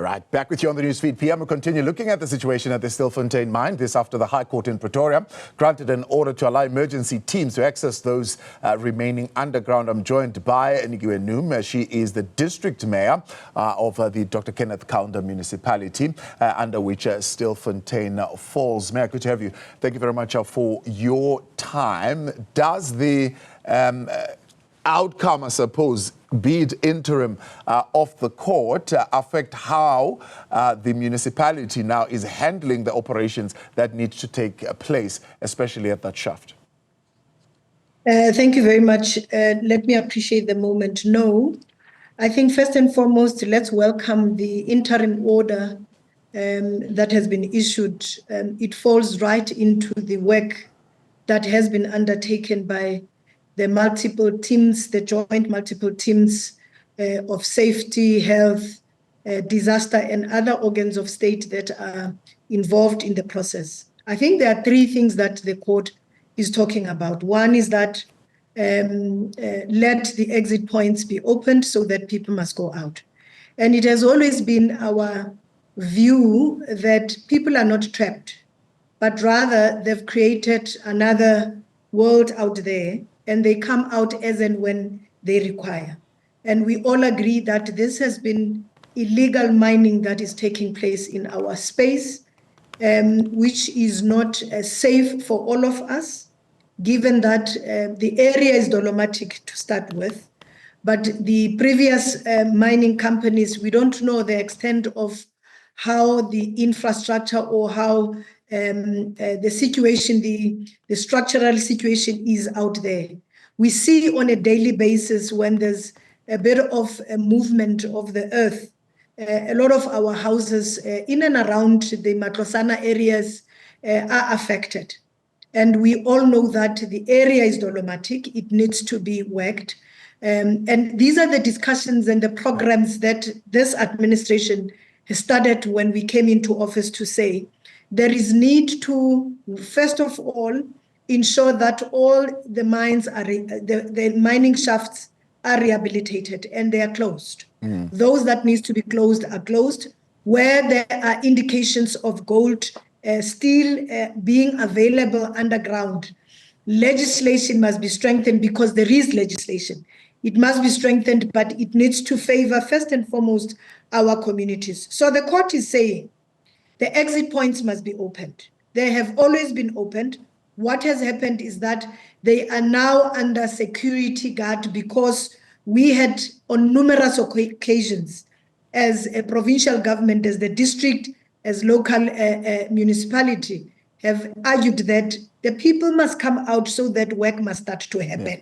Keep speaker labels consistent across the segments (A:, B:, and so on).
A: Right, back with you on the Newsfeed PM. We continue looking at the situation at the Stilfontein mine. This after the High Court in Pretoria granted an order to allow emergency teams to access those remaining underground. I'm joined by Nikiwe. She is the district mayor of the Dr. Kenneth Kaunda Municipality, under which Stilfontein falls. Mayor, good to have you. Thank you very much for your time. Does the outcome, I suppose, be it interim of the court, affect how the municipality now is handling the operations that need to take place, especially at that shaft?
B: Thank you very much. Let me appreciate the moment. No, I think first and foremost, let's welcome the interim order that has been issued. It falls right into the work that has been undertaken by the multiple teams, the joint multiple teams of safety, health, disaster, and other organs of state that are involved in the process. I think there are three things that the court is talking about. One is that let the exit points be opened so that people must go out. And it has always been our view that people are not trapped, but rather they've created another world out there, and they come out as and when they require. And we all agree that this has been illegal mining that is taking place in our space, which is not safe for all of us, given that the area is dolomitic to start with. But the previous mining companies, we don't know the extent of how the infrastructure or how the situation, the structural situation is out there. We see on a daily basis when there's a bit of a movement of the earth, a lot of our houses in and around the Matlosana areas are affected. And we all know that the area is dolomitic, it needs to be worked. And these are the discussions and the programs that this administration has started when we came into office to say, there is need to, first of all, ensure that all the mines are, the mining shafts are rehabilitated and they are closed. Those that needs to be closed are closed. Where there are indications of gold still being available underground, legislation must be strengthened because there is legislation. It must be strengthened, but it needs to favor, first and foremost, our communities. So the court is saying the exit points must be opened. They have always been opened. What has happened is that they are now under security guard because we had on numerous occasions as a provincial government, as the district, as local municipality, have argued that the people must come out so that work must start to happen.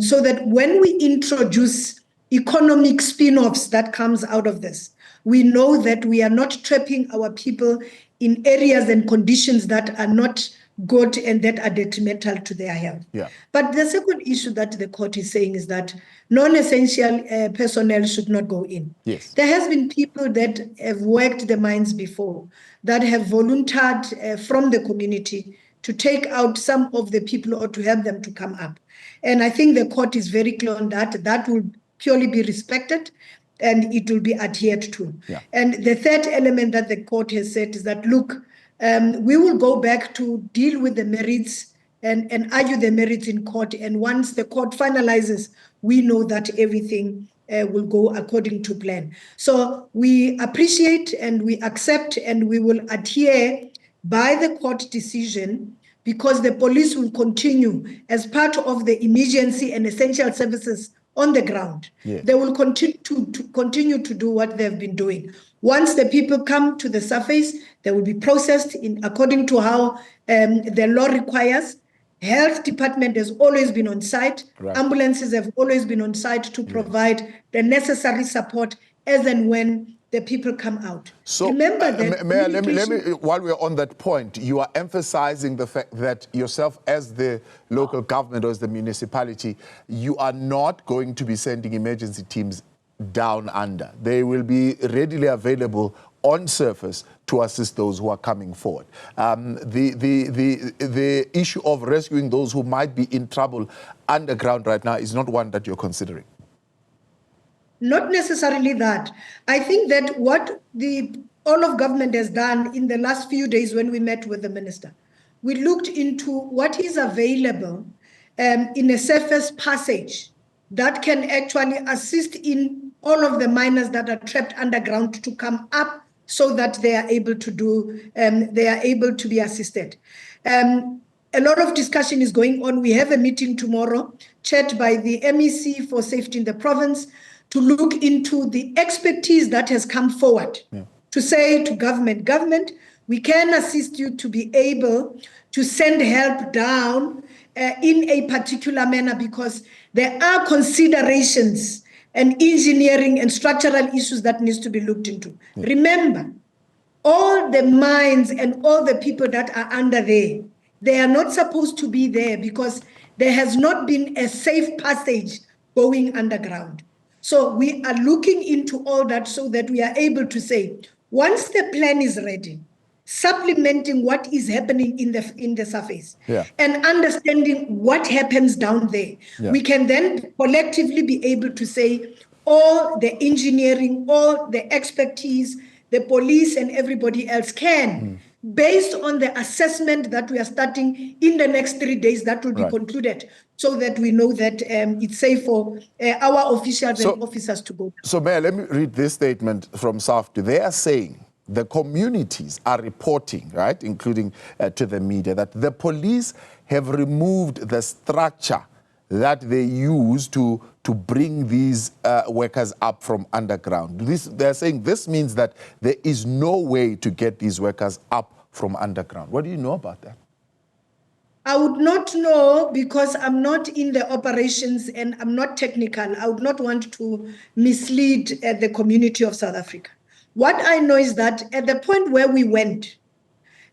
B: So that when we introduce economic spin-offs that comes out of this, we know that we are not trapping our people in areas and conditions that are not good and that are detrimental to their health. But the second issue that the court is saying is that non-essential personnel should not go in. There has been people that have worked the mines before, that have volunteered from the community to take out some of the people or to help them to come up. And I think the court is very clear on that. That will purely be respected and it will be adhered to. And the third element that the court has said is that, look, we will go back to deal with the merits and argue the merits in court. And once the court finalizes, we know that everything will go according to plan. So we appreciate and we accept and we will adhere by the court decision, because the police will continue as part of the emergency and essential services on the ground. They will continue to do what they've been doing. Once the people come to the surface, they will be processed in according to how the law requires. Health department has always been on site. Ambulances have always been on site to provide the necessary support as and when the people come out.
A: So,
B: remember that,
A: Mayor, let me, while we're on that point, you are emphasizing the fact that yourself as the local government or as the municipality, you are not going to be sending emergency teams down under. They will be readily available on surface to assist those who are coming forward. The issue of rescuing those who might be in trouble underground right now is not one that you're considering.
B: Not necessarily that. I think that what all of government has done in the last few days when we met with the minister, we looked into what is available in a surface passage that can actually assist in all of the miners that are trapped underground to come up so that they are able to be assisted. A lot of discussion is going on. We have a meeting tomorrow, chaired by the MEC for Safety in the province, to look into the expertise that has come forward to say to government, we can assist you to be able to send help down in a particular manner, because there are considerations and engineering and structural issues that needs to be looked into. Remember, all the mines and all the people that are under there, they are not supposed to be there because there has not been a safe passage going underground. So we are looking into all that so that we are able to say, once the plan is ready, supplementing what is happening in the surface and understanding what happens down there, we can then collectively be able to say all the engineering, all the expertise, the police and everybody else can, based on the assessment that we are starting in the next 3 days, that will be concluded, so that we know that it's safe for our officials and officers to go.
A: So, Mayor, let me read this statement from SAFTU. They are saying the communities are reporting, right, including to the media, that the police have removed the structure that they use to bring these workers up from underground. They're saying this means that there is no way to get these workers up from underground. What do you know about that?
B: I would not know, because I'm not in the operations and I'm not technical. I would not want to mislead the community of South Africa. What I know is that at the point where we went,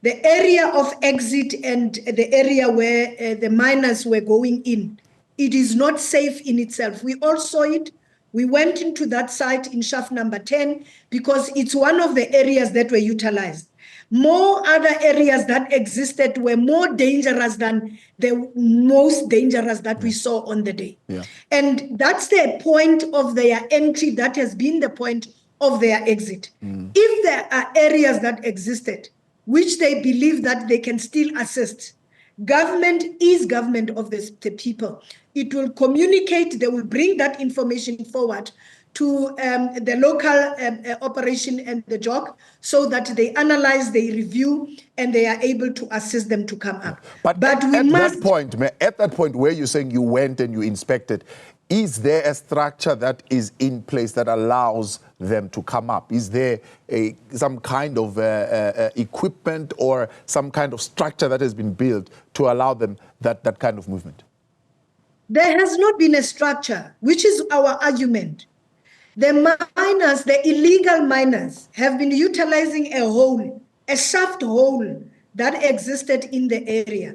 B: the area of exit and the area where the miners were going in, it is not safe in itself. We all saw it. We went into that site in shaft number 10 because it's one of the areas that were utilized. More other areas that existed were more dangerous than the most dangerous that we saw on the day. And that's the point of their entry. That has been the point of their exit. If there are areas that existed, which they believe that they can still assist, government is government of the people. It will communicate, they will bring that information forward to the local operation and the JOC, so that they analyze, they review, and they are able to assist them to come up.
A: But we must... At that point where you're saying you went and you inspected, is there a structure that is in place that allows them to come up? Is there some kind of equipment or some kind of structure that has been built to allow them that kind of movement?
B: There has not been a structure, which is our argument. The miners, the illegal miners, have been utilizing a hole, a shaft hole that existed in the area.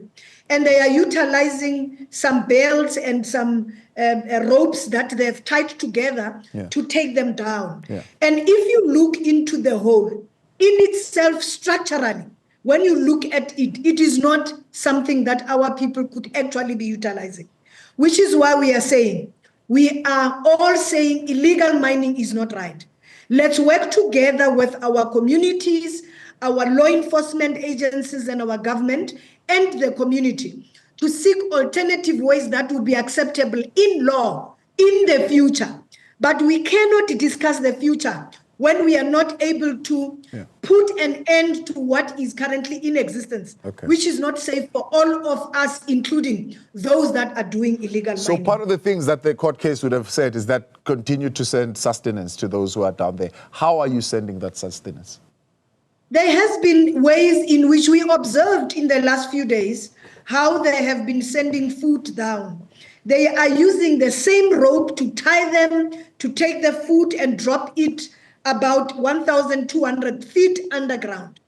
B: And they are utilizing some belts and some ropes that they've tied together to take them down. And if you look into the hole, in itself, structurally, when you look at it, it is not something that our people could actually be utilizing, which is why we are saying, we are all saying illegal mining is not right. Let's work together with our communities, our law enforcement agencies and our government and the community to seek alternative ways that would be acceptable in law in the future. But we cannot discuss the future when we are not able to put an end to what is currently in existence, which is not safe for all of us, including those that are doing illegal mining.
A: So part of the things that the court case would have said is that continue to send sustenance to those who are down there. How are you sending that sustenance?
B: There has been ways in which we observed in the last few days how they have been sending food down. They are using the same rope to tie them, to take the food and drop it about 1,200 feet underground.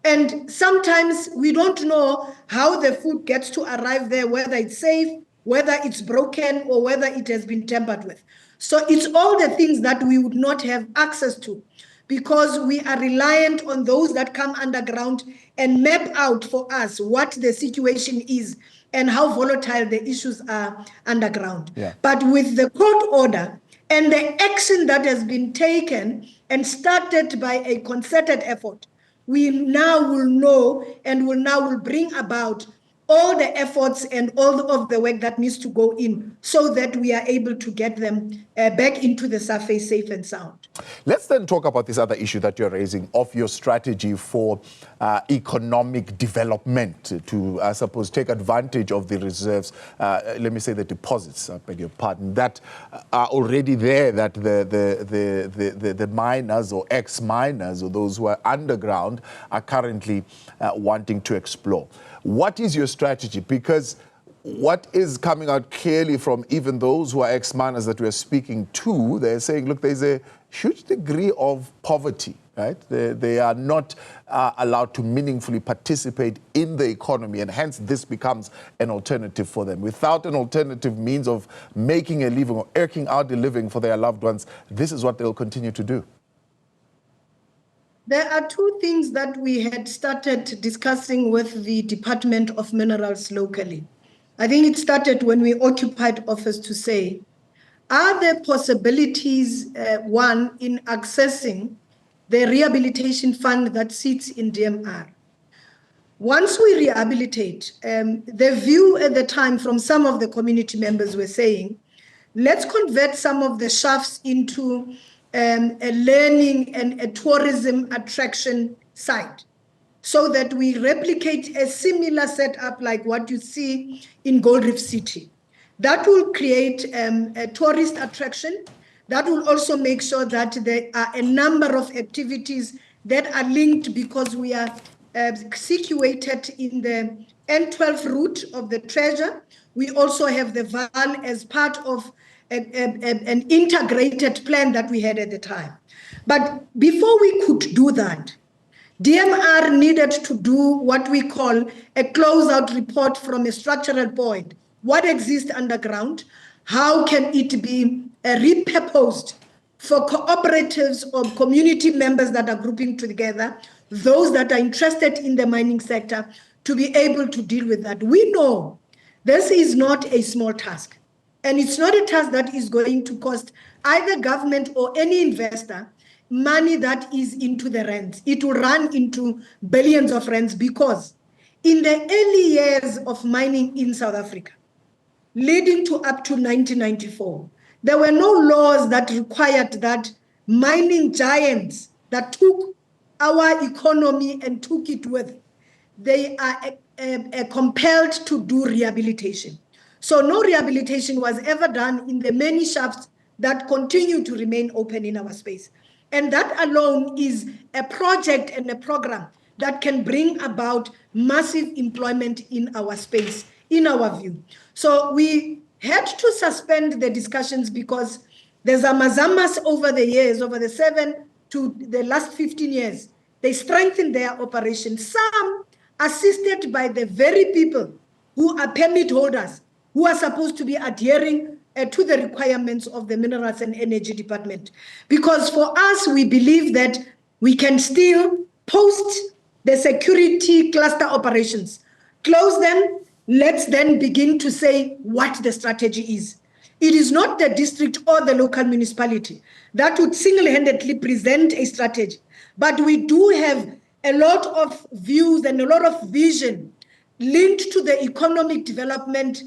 B: And sometimes we don't know how the food gets to arrive there, whether it's safe, whether it's broken, or whether it has been tampered with. So it's all the things that we would not have access to, because we are reliant on those that come underground and map out for us what the situation is and how volatile the issues are underground. But with the court order And the action that has been taken and started by a concerted effort, we now will know and will bring about all the efforts and all of the work that needs to go in so that we are able to get them back into the surface safe and sound.
A: Let's then talk about this other issue that you're raising of your strategy for economic development to, I suppose, take advantage of the reserves, let me say the deposits, I beg your pardon, that are already there, that the miners or ex-miners or those who are underground are currently wanting to explore. What is your strategy? Because what is coming out clearly from even those who are ex-miners that we're speaking to, they're saying, look, there's a huge degree of poverty, right? They are not allowed to meaningfully participate in the economy, and hence this becomes an alternative for them. Without an alternative means of making a living or earning out a living for their loved ones, this is what they'll continue to do.
B: There are two things that we had started discussing with the Department of Minerals locally. I think it started when we occupied office to say, are there possibilities, one, in accessing the rehabilitation fund that sits in DMR? Once we rehabilitate, the view at the time from some of the community members were saying, let's convert some of the shafts into a learning and a tourism attraction site so that we replicate a similar setup like what you see in Gold Reef City. That will create a tourist attraction. That will also make sure that there are a number of activities that are linked because we are situated in the N12 route of the treasure. We also have the Vaal as part of an integrated plan that we had at the time. But before we could do that, DMR needed to do what we call a closeout report from a structural point. What exists underground? How can it be repurposed for cooperatives or community members that are grouping together, those that are interested in the mining sector, to be able to deal with that? We know this is not a small task. And it's not a task that is going to cost either government or any investor money that is into the rands. It will run into billions of rands because in the early years of mining in South Africa, leading to up to 1994, there were no laws that required that mining giants that took our economy and took it with, they are compelled to do rehabilitation. So no rehabilitation was ever done in the many shafts that continue to remain open in our space. And that alone is a project and a program that can bring about massive employment in our space, in our view. So we had to suspend the discussions because there's a mazamas over the years, over the 7 to the last 15 years. They strengthened their operations, some assisted by the very people who are permit holders, who are supposed to be adhering to the requirements of the Minerals and Energy Department. Because for us, we believe that we can still post the security cluster operations, close them, let's then begin to say what the strategy is. It is not the district or the local municipality that would single-handedly present a strategy, but we do have a lot of views and a lot of vision linked to the economic development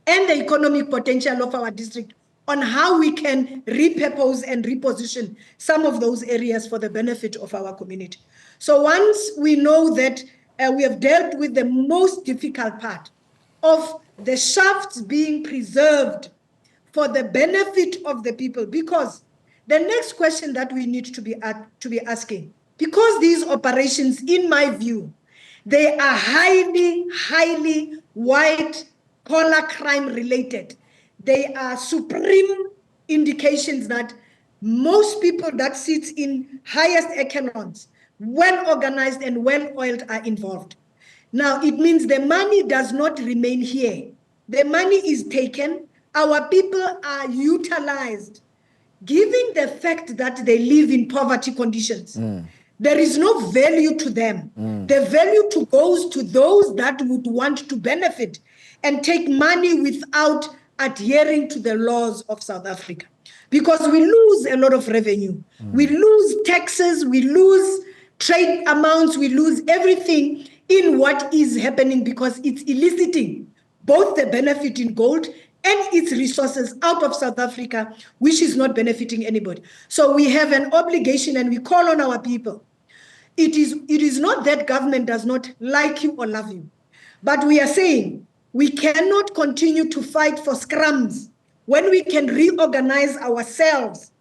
B: and the economic potential of our district on how we can repurpose and reposition some of those areas for the benefit of our community. So once we know that we have dealt with the most difficult part of the shafts being preserved for the benefit of the people, because the next question that we need to be asking, because these operations, in my view, they are highly white-collar crime related. They are supreme indications that most people that sit in highest echelons, well-organized and well-oiled, are involved. Now, it means the money does not remain here. The money is taken. Our people are utilized, given the fact that they live in poverty conditions. There is no value to them. The value goes to those that would want to benefit and take money without adhering to the laws of South Africa. because we lose a lot of revenue. We lose taxes, we lose trade amounts, we lose everything in what is happening because it's eliciting both the benefit in gold and its resources out of South Africa, which is not benefiting anybody. So we have an obligation and we call on our people. It is not that government does not like you or love you, but we are saying we cannot continue to fight for scrums when we can reorganize ourselves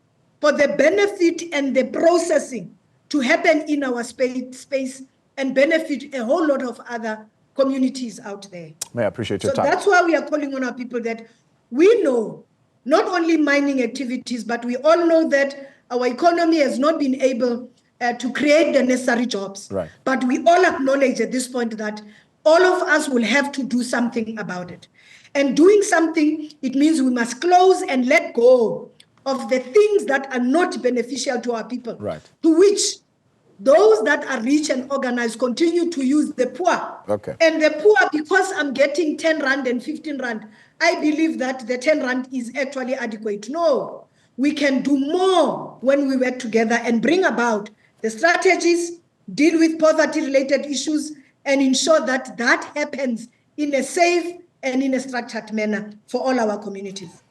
B: for the benefit and the processing to happen in our space and benefit a whole lot of other communities out there.
A: May I appreciate your
B: so
A: time.
B: That's why we are calling on our people that we know not only mining activities, but we all know that our economy has not been able to create the necessary jobs.
A: Right.
B: But we all acknowledge at this point that all of us will have to do something about it. And doing something, it means we must close and let go of the things that are not beneficial to our people.
A: Right.
B: To which those that are rich and organized continue to use the poor.
A: Okay.
B: And the poor, because I'm getting 10 rand and 15 rand, I believe that the 10 rand is actually adequate. No, we can do more when we work together and bring about the strategies, deal with poverty-related issues, and ensure that that happens in a safe and in a structured manner for all our communities.